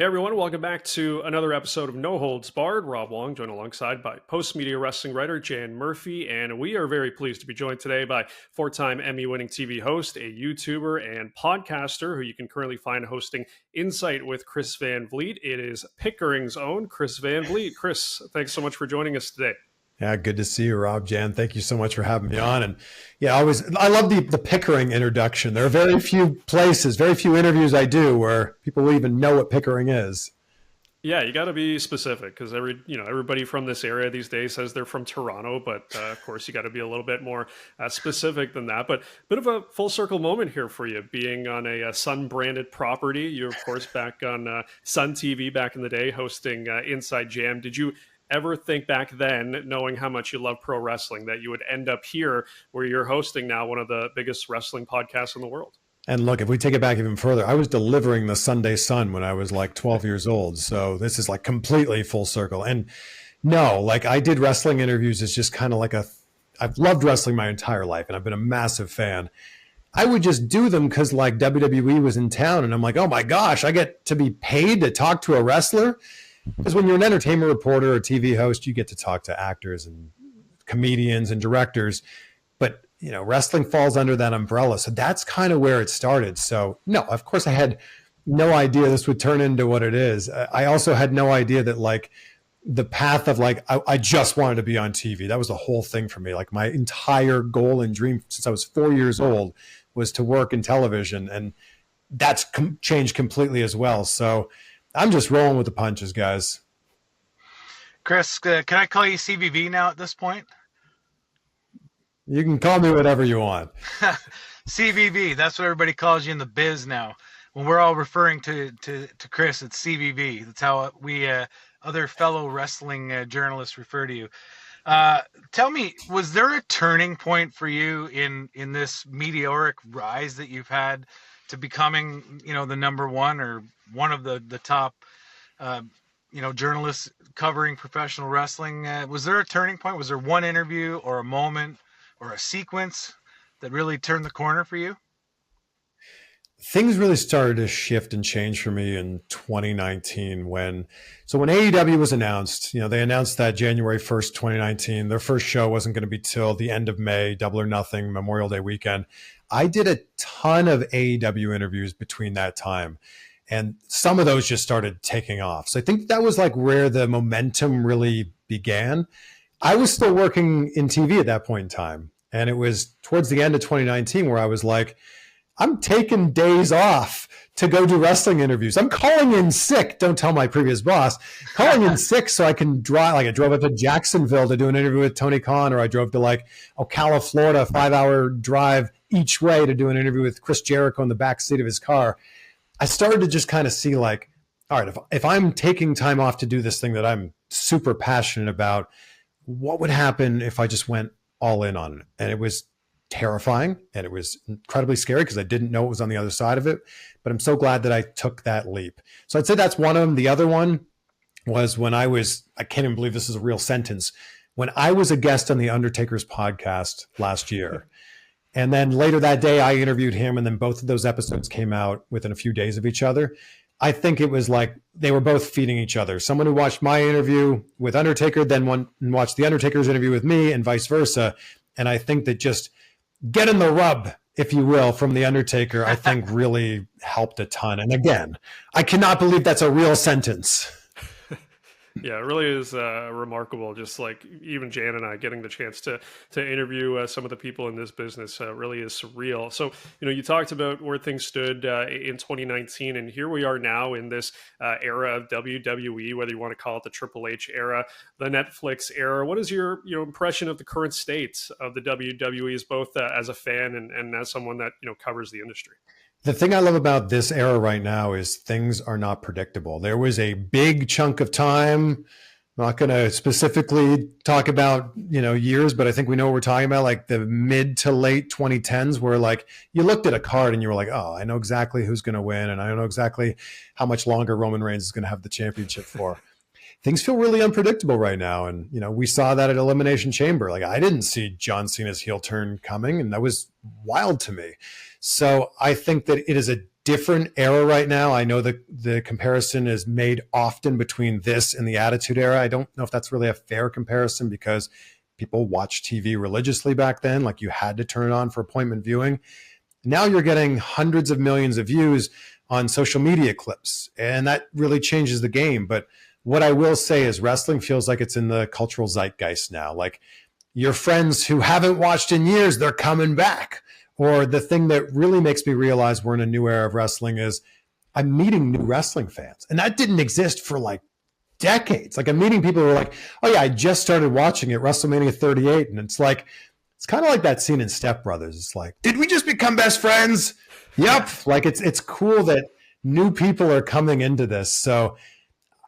Hey everyone, welcome back to another episode of No Holds Barred. Rob Wong, joined alongside by Postmedia wrestling writer Jan Murphy, and we are very pleased to be joined today by four-time Emmy-winning TV host, a YouTuber, and podcaster who you can currently find hosting Insight with Chris Van Vliet. It is Pickering's own Chris Van Vliet. Chris, thanks so much for joining us today. Yeah, good to see you, Rob. Jan, thank you so much for having me on. And yeah, I love the Pickering introduction. There are very few places, very few interviews I do where people will even know what Pickering is. Yeah, you got to be specific because everybody from this area these days says they're from Toronto, but of course you got to be a little bit more specific than that. But a bit of a full circle moment here for you, being on a Sun branded property. You're of course back on Sun TV back in the day, hosting Inside Jam. Did you ever think back then, knowing how much you love pro wrestling, that you would end up here where you're hosting now one of the biggest wrestling podcasts in the world? And look, if we take it back even further, I was delivering the Sunday Sun when I was like 12 years old. So this is like completely full circle. And no, like I did wrestling interviews as just kind of like I've loved wrestling my entire life and I've been a massive fan. I would just do them because like WWE was in town and I'm like, oh my gosh, I get to be paid to talk to a wrestler. Because when you're an entertainment reporter or TV host, you get to talk to actors and comedians and directors. But, you know, wrestling falls under that umbrella. So that's kind of where it started. So, no, of course, I had no idea this would turn into what it is. I also had no idea that, like, the path of, like, I just wanted to be on TV. That was the whole thing for me. Like, my entire goal and dream since I was 4 years old was to work in television. And that's changed completely as well. So I'm just rolling with the punches, guys. Chris, can I call you CVV now at this point? You can call me whatever you want. CVV, that's what everybody calls you in the biz now. When we're all referring to Chris, it's CVV. That's how we other fellow wrestling journalists refer to you. Tell me, was there a turning point for you in this meteoric rise that you've had to becoming, you know, the number one or one of the top, journalists covering professional wrestling? Was there a turning point? Was there one interview or a moment or a sequence that really turned the corner for you? Things really started to shift and change for me in 2019 when AEW was announced, you know, they announced that January 1st, 2019, their first show wasn't going to be till the end of May, Double or Nothing, Memorial Day weekend. I did a ton of AEW interviews between that time, and some of those just started taking off. So I think that was like where the momentum really began. I was still working in TV at that point in time, and it was towards the end of 2019 where I was like, I'm taking days off to go do wrestling interviews. I'm calling in sick. Don't tell my previous boss. Calling in sick so I can drive. Like I drove up to Jacksonville to do an interview with Tony Khan, or I drove to like Ocala, Florida, 5-hour drive each way to do an interview with Chris Jericho in the back seat of his car. I started to just kind of see like, all right, if I'm taking time off to do this thing that I'm super passionate about, what would happen if I just went all in on it? And it was terrifying and it was incredibly scary because I didn't know what was on the other side of it. But I'm so glad that I took that leap. So I'd say that's one of them. The other one was when I can't even believe this is a real sentence, when I was a guest on The Undertaker's podcast last year. And then later that day, I interviewed him, and then both of those episodes came out within a few days of each other. I think it was like they were both feeding each other. Someone who watched my interview with Undertaker then watched The Undertaker's interview with me and vice versa. And I think that just getting the rub, if you will, from The Undertaker, I think really helped a ton. And again, I cannot believe that's a real sentence. Yeah, it really is remarkable. Just like even Jan and I getting the chance to interview some of the people in this business really is surreal. So, you know, you talked about where things stood in 2019, and here we are now in this era of WWE, whether you want to call it the Triple H era, the Netflix era. What is your impression of the current state of the WWE, as both as a fan and as someone that covers the industry? The thing I love about this era right now is things are not predictable. There was a big chunk of time, I'm not going to specifically talk about, years, but I think we know what we're talking about, like the mid to late 2010s, where like you looked at a card and you were like, oh, I know exactly who's going to win. And I know exactly how much longer Roman Reigns is going to have the championship for. Things feel really unpredictable right now. And, we saw that at Elimination Chamber. Like I didn't see John Cena's heel turn coming, and that was wild to me. So I think that it is a different era right now. I know that the comparison is made often between this and the Attitude Era. I don't know if that's really a fair comparison because people watched TV religiously back then. Like, you had to turn it on for appointment viewing. Now you're getting hundreds of millions of views on social media clips, and that really changes the game. But what I will say is wrestling feels like it's in the cultural zeitgeist now. Like, your friends who haven't watched in years, they're coming back. Or the thing that really makes me realize we're in a new era of wrestling is I'm meeting new wrestling fans. And that didn't exist for like decades. Like, I'm meeting people who are like, oh yeah, I just started watching it, WrestleMania 38. And it's like, it's kind of like that scene in Step Brothers. It's like, did we just become best friends? Yep. Like, it's cool that new people are coming into this. So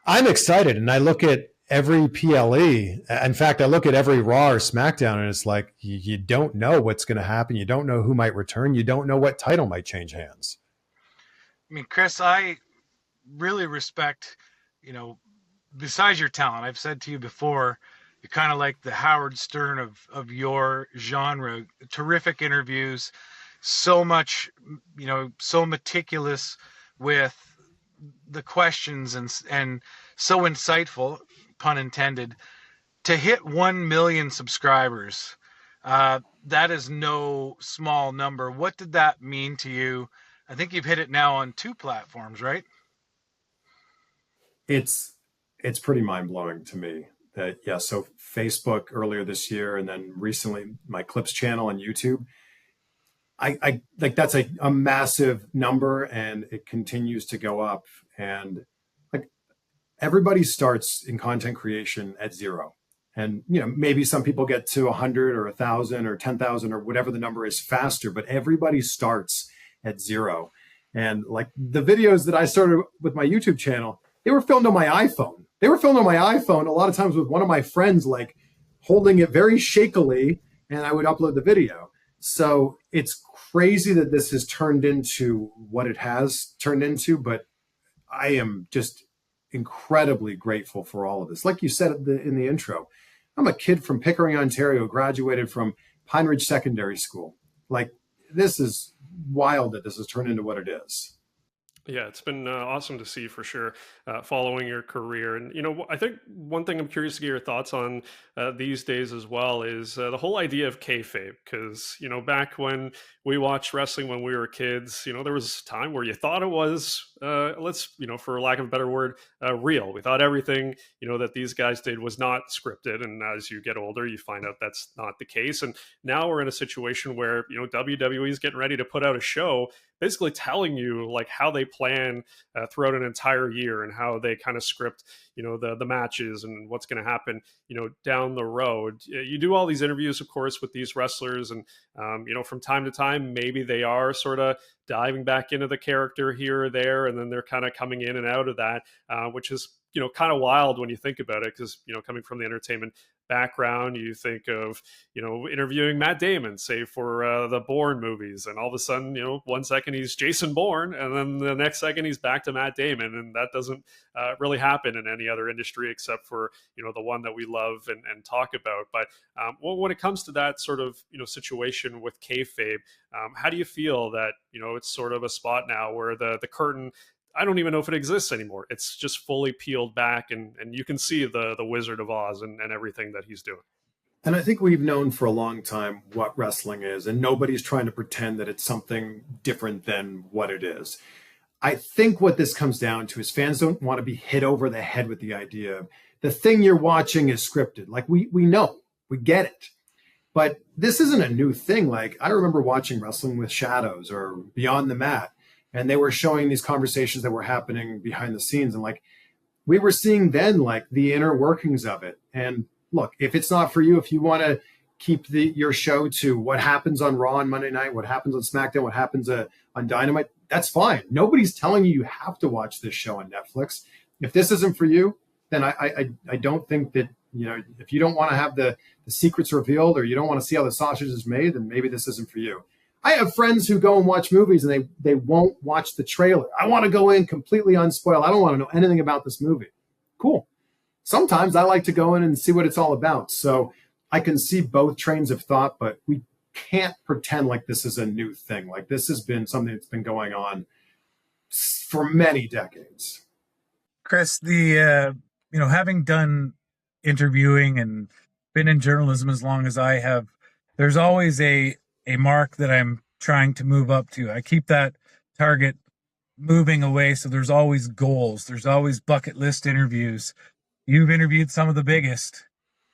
I'm excited. And I look at every PLE. In fact, I look at every Raw or SmackDown, and it's like, you don't know what's going to happen. You don't know who might return. You don't know what title might change hands. I mean, Chris, I really respect, besides your talent, I've said to you before, you're kind of like the Howard Stern of your genre. Terrific interviews, so much, so meticulous with the questions, and so insightful, pun intended. To hit 1 million subscribers, that is no small number. What did that mean to you? I think you've hit it now on 2 platforms, right? It's pretty mind-blowing to me that, yeah, so Facebook earlier this year, and then recently my Clips channel on YouTube. I like, that's a massive number, and it continues to go up. And like, everybody starts in content creation at 0. And, maybe some people get to 100 or 1,000 or 10,000 or whatever the number is faster, but everybody starts at 0. And like, the videos that I started with my YouTube channel, they were filmed on my iPhone. They were filmed on my iPhone a lot of times with one of my friends, like, holding it very shakily, and I would upload the video. So it's crazy that this has turned into what it has turned into, but I am just incredibly grateful for all of this. Like you said in the intro, I'm a kid from Pickering, Ontario, graduated from Pine Ridge Secondary School. Like, this is wild that this has turned into what it is. Yeah, it's been awesome to see for sure, following your career. And, I think one thing I'm curious to get your thoughts on these days as well is the whole idea of kayfabe. Because, back when we watched wrestling when we were kids, there was a time where you thought it was, for lack of a better word, real. We thought everything, that these guys did was not scripted. And as you get older, you find out that's not the case. And now we're in a situation where, WWE is getting ready to put out a show basically telling you like how they plan throughout an entire year, and how they kind of script, the matches and what's going to happen, down the road. You do all these interviews, of course, with these wrestlers, and from time to time, maybe they are sort of diving back into the character here or there, and then they're kind of coming in and out of that, which is kind of wild when you think about it, because coming from the entertainment background, you think of interviewing Matt Damon, say for the Bourne movies, and all of a sudden, one second he's Jason Bourne, and then the next second he's back to Matt Damon, and that doesn't really happen in any other industry except for the one that we love and talk about. But when it comes to that sort of situation with kayfabe, how do you feel that it's sort of a spot now where the curtain, I don't even know if it exists anymore. It's just fully peeled back, and you can see the Wizard of Oz and everything that he's doing. And I think we've known for a long time what wrestling is, and nobody's trying to pretend that it's something different than what it is. I think what this comes down to is fans don't want to be hit over the head with the idea of the thing you're watching is scripted. Like, we know, we get it. But this isn't a new thing. Like, I remember watching Wrestling with Shadows or Beyond the Mat, and they were showing these conversations that were happening behind the scenes. And like, we were seeing then like the inner workings of it. And look, if it's not for you, if you want to keep your show to what happens on Raw on Monday night, what happens on SmackDown, what happens on Dynamite, that's fine. Nobody's telling you have to watch this show on Netflix. If this isn't for you, then I don't think that, if you don't want to have the secrets revealed, or you don't want to see how the sausage is made, then maybe this isn't for you. I have friends who go and watch movies and they won't watch the trailer. I want to go in completely unspoiled. I don't want to know anything about this movie. Cool. Sometimes I like to go in and see what it's all about. So I can see both trains of thought, but we can't pretend like this is a new thing. Like, this has been something that's been going on for many decades. Chris, the having done interviewing and been in journalism as long as I have, there's always a mark that I'm trying to move up to. I keep that target moving away, so there's always goals. There's always bucket list interviews. You've interviewed some of the biggest.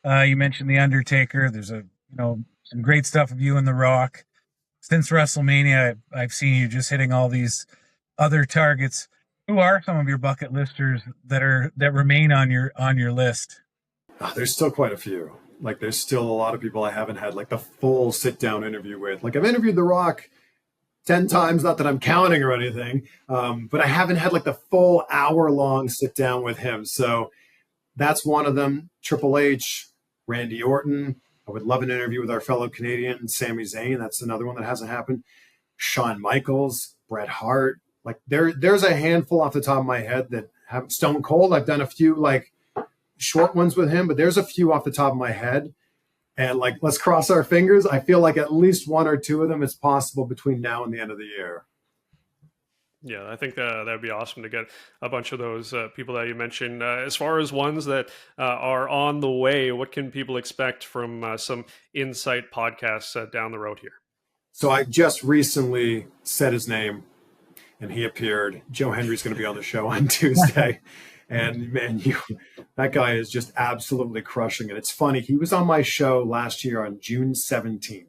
You mentioned The Undertaker. There's some great stuff of you and The Rock. Since WrestleMania, I've seen you just hitting all these other targets. Who are some of your bucket listers that remain on your list? Oh, there's still quite a few. Like, there's still a lot of people I haven't had like the full sit down interview with. Like, I've interviewed The Rock 10 times, not that I'm counting or anything, but I haven't had like the full hour-long sit down with him. So that's one of them. Triple H, Randy Orton. I would love an interview with our fellow Canadian, Sami Zayn. That's another one that hasn't happened. Shawn Michaels, Bret Hart. Like, there's a handful off the top of my head that have Stone Cold. I've done a few like short ones with him, but there's a few off the top of my head. And like, let's cross our fingers. I feel like at least one or two of them is possible between now and the end of the year. Yeah, I think that would be awesome to get a bunch of those people that you mentioned. As far as ones that are on the way, what can people expect from some Insight podcasts down the road here? So I just recently said his name, and he appeared. Joe Hendry's going to be on the show on Tuesday. And man, that guy is just absolutely crushing it. It's funny. He was on my show last year on June 17th.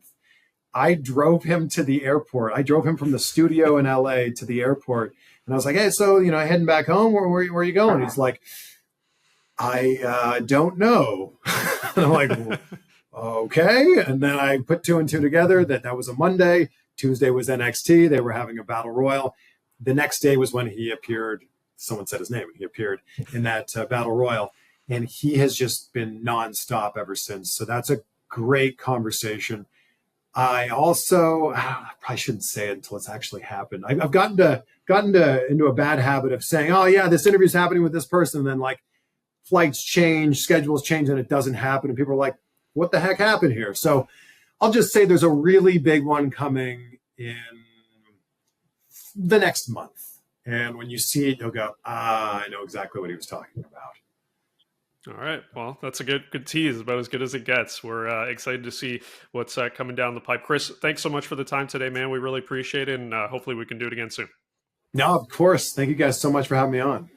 I drove him to the airport. I drove him from the studio in LA to the airport. And I was like, hey, so, heading back home, where are you going? He's like, I don't know. And I'm like, well, okay. And then I put two and two together that was a Monday. Tuesday was NXT. They were having a battle royal. The next day was when he appeared. Someone said his name, and he appeared in that battle royal. And he has just been nonstop ever since. So that's a great conversation. I also, I probably shouldn't say it until it's actually happened. I've gotten into a bad habit of saying, oh yeah, this interview is happening with this person. And then like flights change, schedules change, and it doesn't happen. And people are like, what the heck happened here? So I'll just say there's a really big one coming in the next month. And when you see it, you'll go, I know exactly what he was talking about. All right. Well, that's a good tease, about as good as it gets. We're excited to see what's coming down the pipe. Chris, thanks so much for the time today, man. We really appreciate it, and hopefully we can do it again soon. No, of course. Thank you guys so much for having me on.